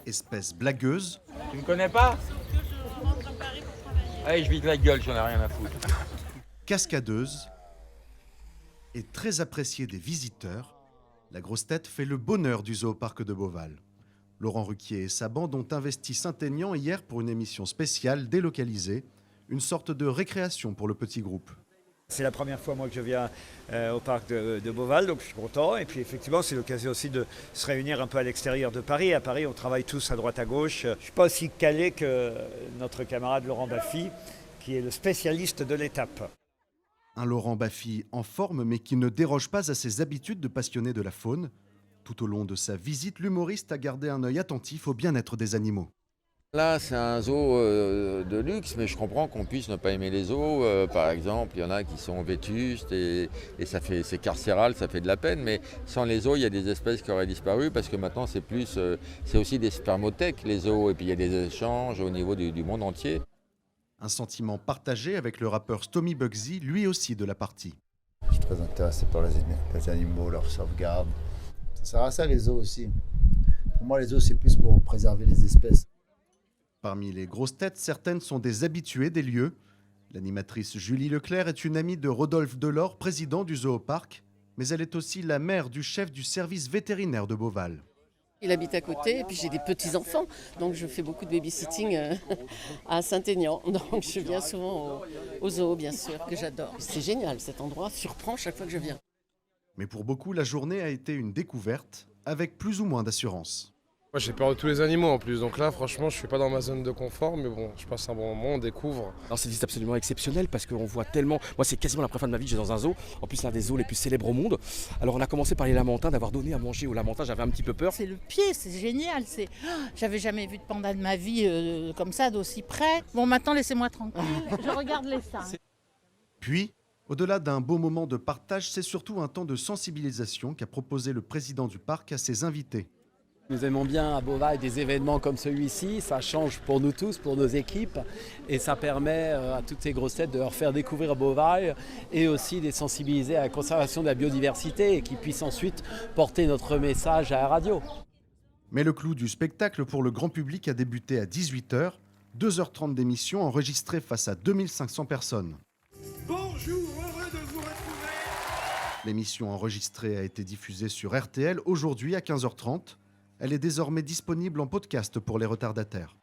Espèce blagueuse, Tu me connais pas? Allez, je vide la gueule, j'en ai rien à foutre. cascadeuse et très appréciée des visiteurs, la grosse tête fait le bonheur du Zoo-Parc de Beauval. Laurent Ruquier et sa bande ont investi Saint-Aignan hier pour une émission spéciale délocalisée, une sorte de récréation pour le petit groupe. C'est la première fois moi que je viens au parc de Beauval, donc je suis content. Et puis effectivement, c'est l'occasion aussi de se réunir un peu à l'extérieur de Paris. À Paris, on travaille tous à droite à gauche. Je ne suis pas aussi calé que notre camarade Laurent Baffy, qui est le spécialiste de l'étape. Un Laurent Baffy en forme mais qui ne déroge pas à ses habitudes de passionné de la faune. Tout au long de sa visite, l'humoriste a gardé un œil attentif au bien-être des animaux. Là, c'est un zoo de luxe, mais je comprends qu'on puisse ne pas aimer les zoos. Par exemple, il y en a qui sont vétustes et c'est carcéral, ça fait de la peine. Mais sans les zoos, il y a des espèces qui auraient disparu parce que maintenant, c'est aussi des spermothèques, les zoos. Et puis, il y a des échanges au niveau du monde entier. Un sentiment partagé avec le rappeur Stomy Bugsy, lui aussi de la partie. Je suis très intéressé par les animaux, leur sauvegarde. Ça sert à ça les zoos aussi. Pour moi, les zoos, c'est plus pour préserver les espèces. Parmi les grosses têtes, certaines sont des habituées des lieux. L'animatrice Julie Leclerc est une amie de Rodolphe Delors, président du Zoo-Parc, mais elle est aussi la mère du chef du service vétérinaire de Beauval. Il habite à côté et puis j'ai des petits-enfants, donc je fais beaucoup de babysitting à Saint-Aignan. Donc je viens souvent au zoo, bien sûr, que j'adore. C'est génial, cet endroit surprend chaque fois que je viens. Mais pour beaucoup, la journée a été une découverte, avec plus ou moins d'assurance. Moi j'ai peur de tous les animaux en plus, donc là franchement je suis pas dans ma zone de confort, mais bon, je passe un bon moment, on découvre. Alors c'est absolument exceptionnel parce qu'on voit tellement, moi c'est quasiment la première fois de ma vie que j'ai dans un zoo, en plus l'un des zoos les plus célèbres au monde. Alors on a commencé par les lamantins, d'avoir donné à manger aux lamantins, j'avais un petit peu peur. C'est le pied, c'est génial, j'avais jamais vu de panda de ma vie comme ça, d'aussi près. Bon maintenant laissez-moi tranquille, je regarde les seins. Puis, au-delà d'un beau moment de partage, c'est surtout un temps de sensibilisation qu'a proposé le président du parc à ses invités. Nous aimons bien à Beauval des événements comme celui-ci, ça change pour nous tous, pour nos équipes et ça permet à toutes ces grosses têtes de leur faire découvrir Beauval et aussi de les sensibiliser à la conservation de la biodiversité et qu'ils puissent ensuite porter notre message à la radio. Mais le clou du spectacle pour le grand public a débuté à 18h, 2h30 d'émission enregistrée face à 2500 personnes. Bonjour, heureux de vous retrouver. L'émission enregistrée a été diffusée sur RTL aujourd'hui à 15h30. Elle est désormais disponible en podcast pour les retardataires.